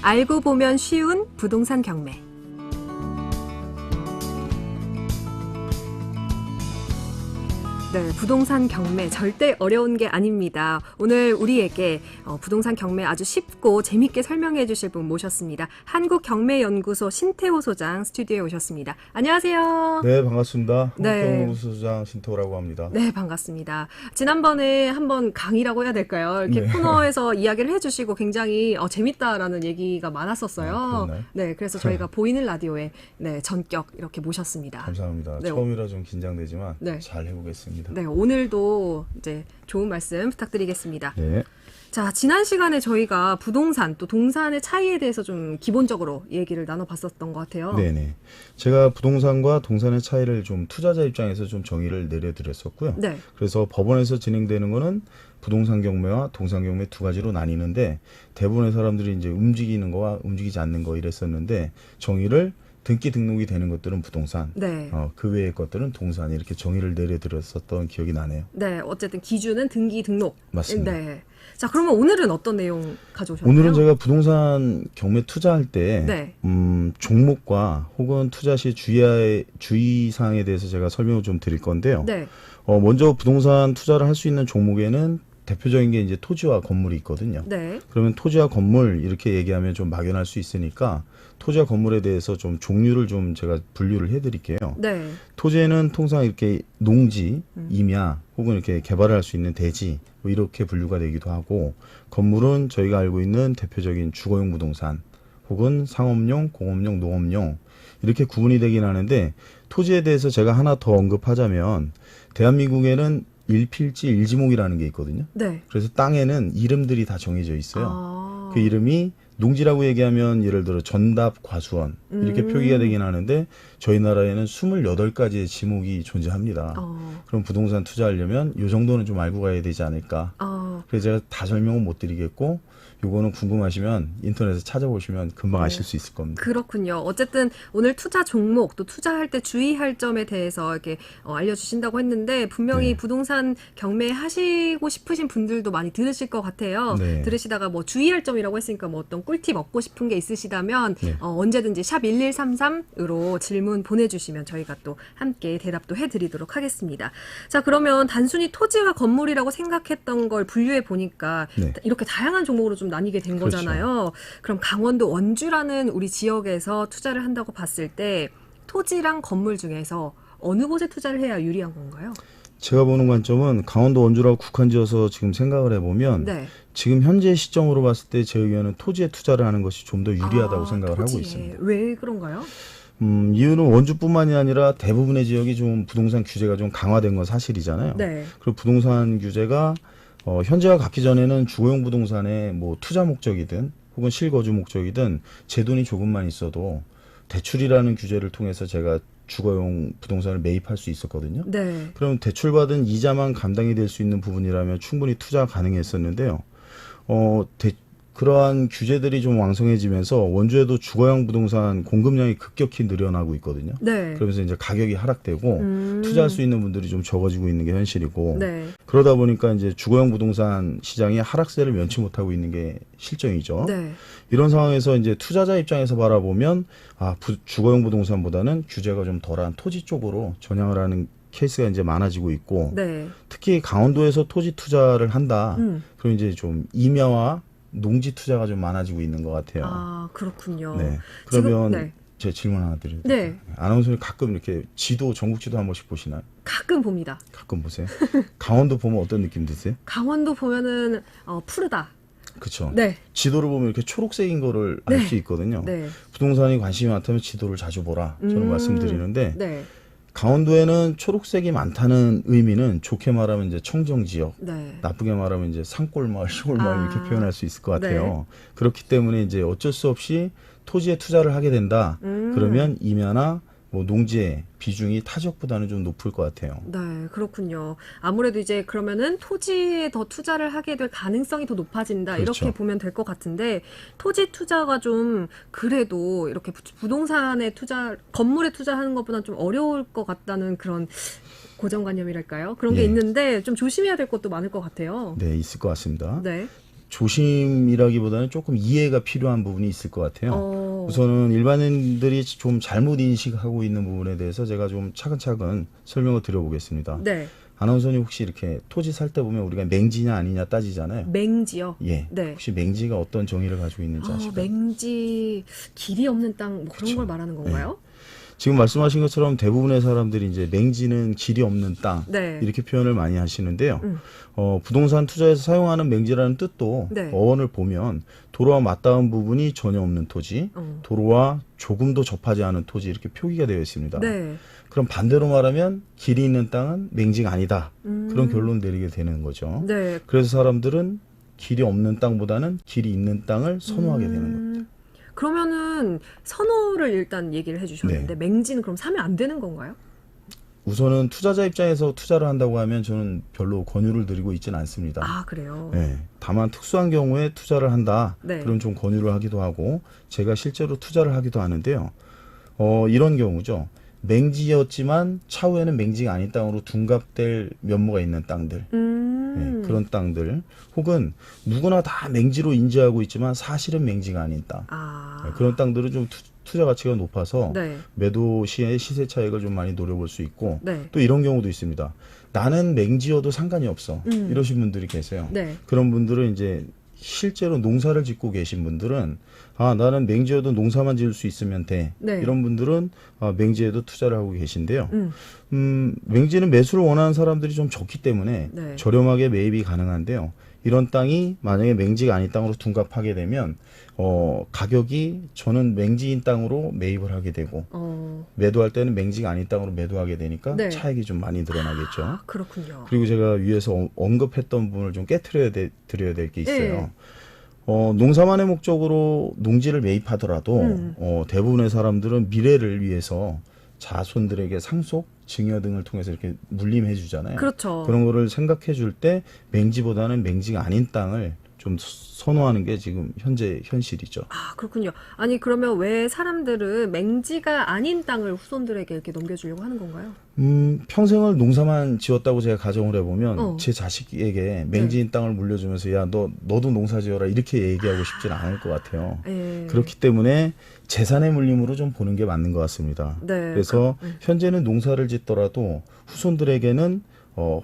알고 보면 쉬운 부동산 경매. 네, 부동산 경매 절대 어려운 게 아닙니다. 오늘 우리에게 부동산 경매 아주 쉽고 재밌게 설명해 주실 분 모셨습니다. 한국경매연구소 신태호 소장 스튜디오에 오셨습니다. 안녕하세요. 네, 반갑습니다. 네. 한국경매연구소 소장 신태호라고 합니다. 네, 반갑습니다. 지난번에 한번 강의라고 해야 될까요? 이렇게 네. 코너에서 이야기를 해주시고 굉장히 재밌다라는 얘기가 많았었어요. 그렇나요? 네, 그래서 저희가 보이는 라디오에 전격 이렇게 모셨습니다. 감사합니다. 네. 처음이라 좀 긴장되지만 네. 잘 해보겠습니다. 네, 오늘도 이제 좋은 말씀 부탁드리겠습니다. 네. 자, 지난 시간에 저희가 부동산 또 동산의 차이에 대해서 좀 기본적으로 얘기를 나눠봤었던 것 같아요. 네네. 제가 부동산과 동산의 차이를 좀 투자자 입장에서 좀 정의를 내려드렸었고요. 네. 그래서 법원에서 진행되는 거는 부동산 경매와 동산 경매 두 가지로 나뉘는데 대부분의 사람들이 이제 움직이는 거와 움직이지 않는 거 이랬었는데 정의를 등기 등록이 되는 것들은 부동산, 네. 그 외의 것들은 동산 이렇게 정의를 내려드렸었던 기억이 나네요. 네, 어쨌든 기준은 등기 등록. 맞습니다. 네. 자, 그러면 오늘은 어떤 내용 가져오셨나요? 오늘은 제가 부동산 경매 투자할 때 네. 종목과 혹은 투자 시 주의사항에 대해서 제가 설명을 좀 드릴 건데요. 네. 먼저 부동산 투자를 할 수 있는 종목에는 대표적인 게 이제 토지와 건물이 있거든요. 네. 그러면 토지와 건물 이렇게 얘기하면 좀 막연할 수 있으니까 토지와 건물에 대해서 좀 종류를 좀 제가 분류를 해드릴게요. 네. 토지에는 통상 이렇게 농지, 임야 혹은 이렇게 개발을 할 수 있는 대지 뭐 이렇게 분류가 되기도 하고 건물은 저희가 알고 있는 대표적인 주거용 부동산 혹은 상업용, 공업용, 농업용 이렇게 구분이 되긴 하는데 토지에 대해서 제가 하나 더 언급하자면 대한민국에는 일필지 일지목이라는 게 있거든요. 네. 그래서 땅에는 이름들이 다 정해져 있어요. 아. 그 이름이 농지라고 얘기하면 예를 들어 전답, 과수원 이렇게 표기가 되긴 하는데 저희 나라에는 28가지의 지목이 존재합니다. 그럼 부동산 투자하려면 이 정도는 좀 알고 가야 되지 않을까. 그래서 제가 다 설명은 못 드리겠고 요거는 궁금하시면 인터넷에 찾아보시면 금방 아실 수 있을 겁니다. 그렇군요. 어쨌든 오늘 투자 종목 또 투자할 때 주의할 점에 대해서 이렇게 알려주신다고 했는데 분명히 네. 부동산 경매하시고 싶으신 분들도 많이 들으실 것 같아요. 네. 들으시다가 뭐 주의할 점이라고 했으니까 뭐 어떤 꿀팁 얻고 싶은 게 있으시다면 네. 언제든지 샵 1133으로 질문 보내주시면 저희가 또 함께 대답도 해드리도록 하겠습니다. 자, 그러면 단순히 토지와 건물이라고 생각했던 걸 분류해 보니까 네. 이렇게 다양한 종목으로 좀 나뉘게 된 그렇죠. 거잖아요. 그럼 강원도 원주라는 우리 지역에서 투자를 한다고 봤을 때 토지랑 건물 중에서 어느 곳에 투자를 해야 유리한 건가요? 제가 보는 관점은 강원도 원주라고 국한지어서 지금 생각을 해보면 네. 지금 현재 시점으로 봤을 때 제 의견은 토지에 투자를 하는 것이 좀 더 유리하다고 생각을 하고 토지에. 있습니다. 왜 그런가요? 이유는 원주뿐만이 아니라 대부분의 지역이 좀 부동산 규제가 좀 강화된 건 사실이잖아요. 네. 그리고 부동산 규제가 현재와 같기 전에는 주거용 부동산의 뭐 투자 목적이든 혹은 실거주 목적이든 제 돈이 조금만 있어도 대출이라는 규제를 통해서 제가 주거용 부동산을 매입할 수 있었거든요. 네. 그럼 대출받은 이자만 감당이 될 수 있는 부분이라면 충분히 투자가 가능했었는데요. 그러한 규제들이 좀 왕성해지면서 원주에도 주거용 부동산 공급량이 급격히 늘어나고 있거든요. 네. 그러면서 이제 가격이 하락되고 투자할 수 있는 분들이 좀 적어지고 있는 게 현실이고 네. 그러다 보니까 이제 주거용 부동산 시장이 하락세를 면치 못하고 있는 게 실정이죠. 네. 이런 상황에서 이제 투자자 입장에서 바라보면 주거용 부동산보다는 규제가 좀 덜한 토지 쪽으로 전향을 하는 케이스가 이제 많아지고 있고 네. 특히 강원도에서 토지 투자를 한다. 그럼 이제 좀 임야와 농지 투자가 좀 많아지고 있는 것 같아요. 아, 그렇군요. 네. 그러면 네. 제 질문 하나 드려도 네. 될까요? 아나운서님 가끔 이렇게 전국 지도 한 번씩 보시나요? 가끔 봅니다. 가끔 보세요. 강원도 보면 어떤 느낌 드세요? 강원도 보면은 푸르다. 그렇죠. 네. 지도를 보면 이렇게 초록색인 거를 알 수 있거든요. 네. 부동산이 관심이 많다면 지도를 자주 보라. 저는 말씀드리는데 네. 강원도에는 초록색이 많다는 의미는 좋게 말하면 이제 청정 지역, 네. 나쁘게 말하면 이제 산골마을, 시골마을 이렇게 표현할 수 있을 것 같아요. 네. 그렇기 때문에 이제 어쩔 수 없이 토지에 투자를 하게 된다. 그러면 임야나 뭐 농지의 비중이 타 지역보다는 좀 높을 것 같아요. 네, 그렇군요. 아무래도 이제 그러면은 토지에 더 투자를 하게 될 가능성이 더 높아진다. 그렇죠. 이렇게 보면 될 것 같은데 토지 투자가 좀 그래도 이렇게 부동산에 건물에 투자하는 것보다는 좀 어려울 것 같다는 그런 고정관념이랄까요? 그런 게 예. 있는데 좀 조심해야 될 것도 많을 것 같아요. 네, 있을 것 같습니다. 네. 조심이라기보다는 조금 이해가 필요한 부분이 있을 것 같아요. 우선은 일반인들이 좀 잘못 인식하고 있는 부분에 대해서 제가 좀 차근차근 설명을 드려보겠습니다. 네. 아나운서님 혹시 이렇게 토지 살 때 보면 우리가 맹지냐 아니냐 따지잖아요. 맹지요? 예. 네. 혹시 맹지가 어떤 정의를 가지고 있는지 아실까요? 맹지 길이 없는 땅 뭐 그런 그쵸. 걸 말하는 건가요? 지금 말씀하신 것처럼 대부분의 사람들이 이제 맹지는 길이 없는 땅 네. 이렇게 표현을 많이 하시는데요. 부동산 투자에서 사용하는 맹지라는 뜻도 네. 어원을 보면 도로와 맞닿은 부분이 전혀 없는 토지, 도로와 조금도 접하지 않은 토지 이렇게 표기가 되어 있습니다. 네. 그럼 반대로 말하면 길이 있는 땅은 맹지가 아니다. 그런 결론 내리게 되는 거죠. 네. 그래서 사람들은 길이 없는 땅보다는 길이 있는 땅을 선호하게 되는 겁니다. 그러면은 선호를 일단 얘기를 해주셨는데 맹지는 그럼 사면 안 되는 건가요? 우선은 투자자 입장에서 투자를 한다고 하면 저는 별로 권유를 드리고 있지는 않습니다. 아, 그래요? 네, 다만 특수한 경우에 투자를 한다. 네. 그럼 좀 권유를 하기도 하고 제가 실제로 투자를 하기도 하는데요. 이런 경우죠. 맹지였지만 차후에는 맹지가 아닌 땅으로 둔갑될 면모가 있는 땅들. 네, 그런 땅들 혹은 누구나 다 맹지로 인지하고 있지만 사실은 맹지가 아닌 땅. 아. 네, 그런 땅들은 좀 투자 가치가 높아서 네. 매도 시에 시세 차익을 좀 많이 노려볼 수 있고 네. 또 이런 경우도 있습니다. 나는 맹지여도 상관이 없어. 이러신 분들이 계세요. 네. 그런 분들은 이제 실제로 농사를 짓고 계신 분들은 나는 맹지여도 농사만 지을 수 있으면 돼. 네. 이런 분들은 맹지에도 투자를 하고 계신데요. 맹지는 매수를 원하는 사람들이 좀 적기 때문에 네. 저렴하게 매입이 가능한데요. 이런 땅이 만약에 맹지가 아닌 땅으로 둔갑하게 되면 가격이 저는 맹지인 땅으로 매입을 하게 되고 매도할 때는 맹지가 아닌 땅으로 매도하게 되니까 네. 차익이 좀 많이 늘어나겠죠. 아, 그렇군요. 그리고 제가 위에서 언급했던 부분을 좀 깨트려야 드려야 될 게 있어요. 네. 농사만의 목적으로 농지를 매입하더라도 대부분의 사람들은 미래를 위해서 자손들에게 상속, 증여 등을 통해서 이렇게 물림해 주잖아요. 그렇죠. 그런 거를 생각해 줄 때 맹지보다는 맹지가 아닌 땅을 좀 선호하는 게 지금 현재 현실이죠. 아, 그렇군요. 아니, 그러면 왜 사람들은 맹지가 아닌 땅을 후손들에게 이렇게 넘겨주려고 하는 건가요? 평생을 농사만 지었다고 제가 가정을 해보면 제 네. 자식에게 맹지인 땅을 물려주면서 야, 너도 농사 지어라 이렇게 얘기하고 싶지는 않을 것 같아요. 예. 그렇기 때문에 재산의 물림으로 좀 보는 게 맞는 것 같습니다. 네. 그래서 현재는 농사를 짓더라도 후손들에게는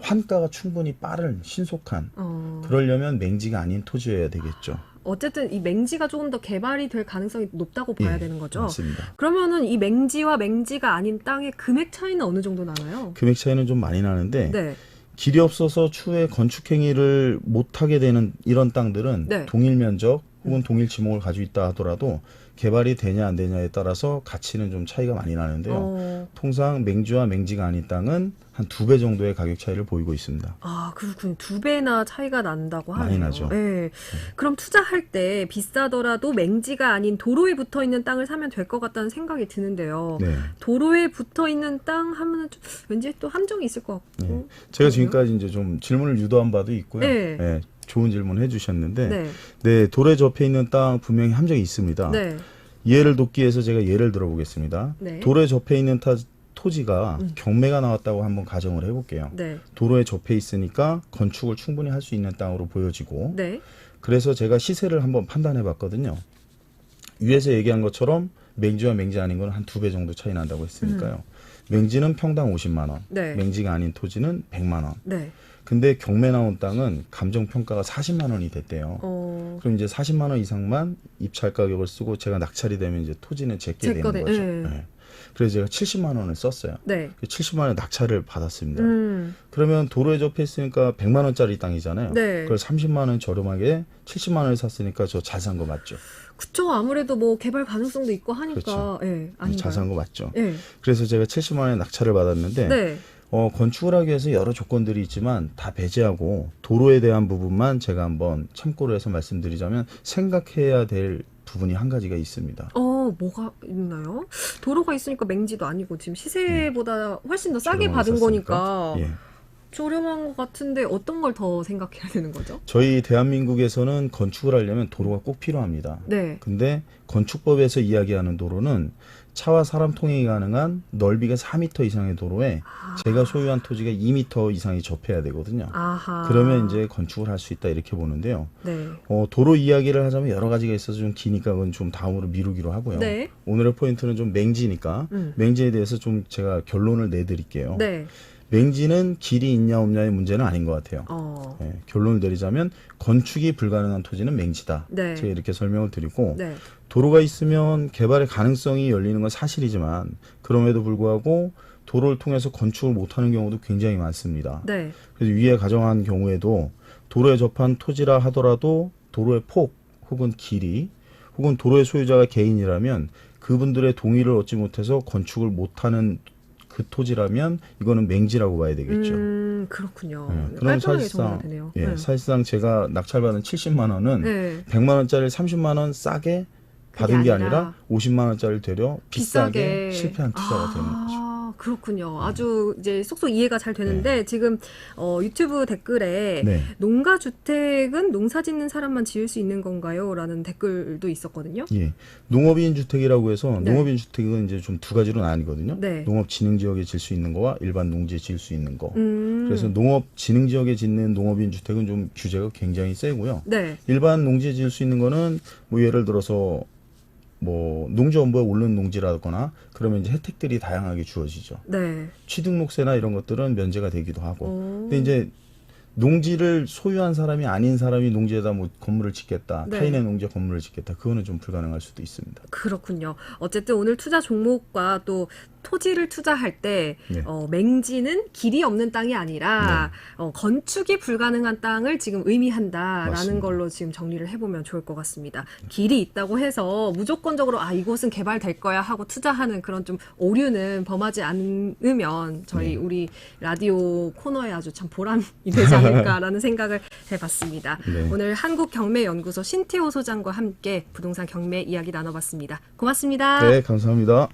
환가가 충분히 빠른 신속한 그러려면 맹지가 아닌 토지여야 되겠죠. 어쨌든 이 맹지가 조금 더 개발이 될 가능성이 높다고 봐야 예, 되는 거죠. 맞습니다. 그러면은 이 맹지와 맹지가 아닌 땅의 금액 차이는 어느 정도 나나요? 금액 차이는 좀 많이 나는데 네. 길이 없어서 추후에 건축 행위를 못하게 되는 이런 땅들은 네. 동일 면적 혹은 동일 지목을 가지고 있다 하더라도 개발이 되냐 안 되냐에 따라서 가치는 좀 차이가 많이 나는데요. 통상 맹지와 맹지가 아닌 땅은 한 2배 정도의 가격 차이를 보이고 있습니다. 아, 그렇군. 2배나 차이가 난다고 하네요. 많이 나죠. 네. 그럼 투자할 때 비싸더라도 맹지가 아닌 도로에 붙어 있는 땅을 사면 될 것 같다는 생각이 드는데요. 네. 도로에 붙어 있는 땅 하면은 좀 왠지 또 함정이 있을 것 같고. 네. 제가 지금까지 이제 좀 질문을 유도한 바도 있고요. 네. 네, 좋은 질문 해주셨는데, 네. 네, 도로에 접해 있는 땅 분명히 함정이 있습니다. 네. 이해를 돕기 위해서 제가 예를 들어보겠습니다. 네. 도로에 접해 있는 토지가 경매가 나왔다고 한번 가정을 해볼게요. 네. 도로에 접해 있으니까 건축을 충분히 할 수 있는 땅으로 보여지고, 네. 그래서 제가 시세를 한번 판단해 봤거든요. 위에서 얘기한 것처럼 맹지와 맹지 아닌 건 한 2배 정도 차이 난다고 했으니까요. 맹지는 평당 50만 원, 네. 맹지가 아닌 토지는 100만 원. 네. 근데 경매 나온 땅은 감정평가가 40만 원이 됐대요. 그럼 이제 40만 원 이상만 입찰 가격을 쓰고 제가 낙찰이 되면 이제 토지는 제게 되는 거죠. 네. 그래서 제가 70만 원을 썼어요. 네. 70만 원 낙찰을 받았습니다. 그러면 도로에 접해 있으니까 100만 원짜리 땅이잖아요. 네. 그걸 30만 원 저렴하게 70만 원을 샀으니까 저 잘 산 거 맞죠? 그쵸. 아무래도 뭐 개발 가능성도 있고 하니까. 그렇죠. 예. 아닌가요? 잘 산 거 맞죠? 예. 그래서 제가 70만 원에 낙찰을 받았는데 네. 건축을 하기 위해서 여러 조건들이 있지만 다 배제하고 도로에 대한 부분만 제가 한번 참고로 해서 말씀드리자면 생각해야 될 부분이 한 가지가 있습니다. 뭐가 있나요? 도로가 있으니까 맹지도 아니고 지금 시세보다 훨씬 더 싸게 저렴하게 받은 샀으니까. 거니까 예. 저렴한 것 같은데 어떤 걸 더 생각해야 되는 거죠? 저희 대한민국에서는 건축을 하려면 도로가 꼭 필요합니다. 네. 근데 건축법에서 이야기하는 도로는 차와 사람 통행이 가능한 넓이가 4m 이상의 도로에 제가 소유한 토지가 2m 이상이 접해야 되거든요. 아하. 그러면 이제 건축을 할 수 있다 이렇게 보는데요. 네. 도로 이야기를 하자면 여러 가지가 있어서 좀 기니까 그건 좀 다음으로 미루기로 하고요. 네. 오늘의 포인트는 좀 맹지니까 맹지에 대해서 좀 제가 결론을 내드릴게요. 네. 맹지는 길이 있냐 없냐의 문제는 아닌 것 같아요. 네, 결론을 내리자면 건축이 불가능한 토지는 맹지다. 네. 제가 이렇게 설명을 드리고 네. 도로가 있으면 개발의 가능성이 열리는 건 사실이지만 그럼에도 불구하고 도로를 통해서 건축을 못하는 경우도 굉장히 많습니다. 네. 그래서 위에 가정한 경우에도 도로에 접한 토지라 하더라도 도로의 폭 혹은 길이 혹은 도로의 소유자가 개인이라면 그분들의 동의를 얻지 못해서 건축을 못하는 그 토지라면 이거는 맹지라고 봐야 되겠죠. 그렇군요. 네, 그럼 깔끔하게 정리가 되네요. 예, 네. 사실상 제가 낙찰받은 70만 원은 네. 100만 원짜리 30만 원 싸게 받은 게 아니라 50만 원짜리를 되려 비싸게 실패한 투자가 되는 거죠. 그렇군요. 아주 이제 쏙쏙 이해가 잘 되는데 지금 유튜브 댓글에 네. 농가 주택은 농사 짓는 사람만 지을 수 있는 건가요? 라는 댓글도 있었거든요. 예. 농업인 주택이라고 해서 네. 농업인 주택은 이제 좀 두 가지로 나뉘거든요. 네. 농업 진흥 지역에 질 수 있는 거와 일반 농지에 질 수 있는 거. 그래서 농업 진흥 지역에 짓는 농업인 주택은 좀 규제가 굉장히 세고요. 네. 일반 농지에 질 수 있는 거는 뭐 예를 들어서 뭐 농지원부에 오른 농지라거나 그러면 이제 혜택들이 다양하게 주어지죠. 네. 취등록세나 이런 것들은 면제가 되기도 하고. 오. 근데 이제 농지를 소유한 사람이 아닌 사람이 농지에다 뭐 건물을 짓겠다. 네. 타인의 농지에 건물을 짓겠다. 그거는 좀 불가능할 수도 있습니다. 그렇군요. 어쨌든 오늘 투자 종목과 또 토지를 투자할 때 네. 맹지는 길이 없는 땅이 아니라 건축이 불가능한 땅을 지금 의미한다라는 맞습니다. 걸로 지금 정리를 해보면 좋을 것 같습니다. 길이 있다고 해서 무조건적으로 이곳은 개발될 거야 하고 투자하는 그런 좀 오류는 범하지 않으면 저희 네. 우리 라디오 코너에 아주 참 보람이 되지 않을까라는 생각을 해봤습니다. 네. 오늘 한국경매연구소 신태호 소장과 함께 부동산 경매 이야기 나눠봤습니다. 고맙습니다. 네, 감사합니다.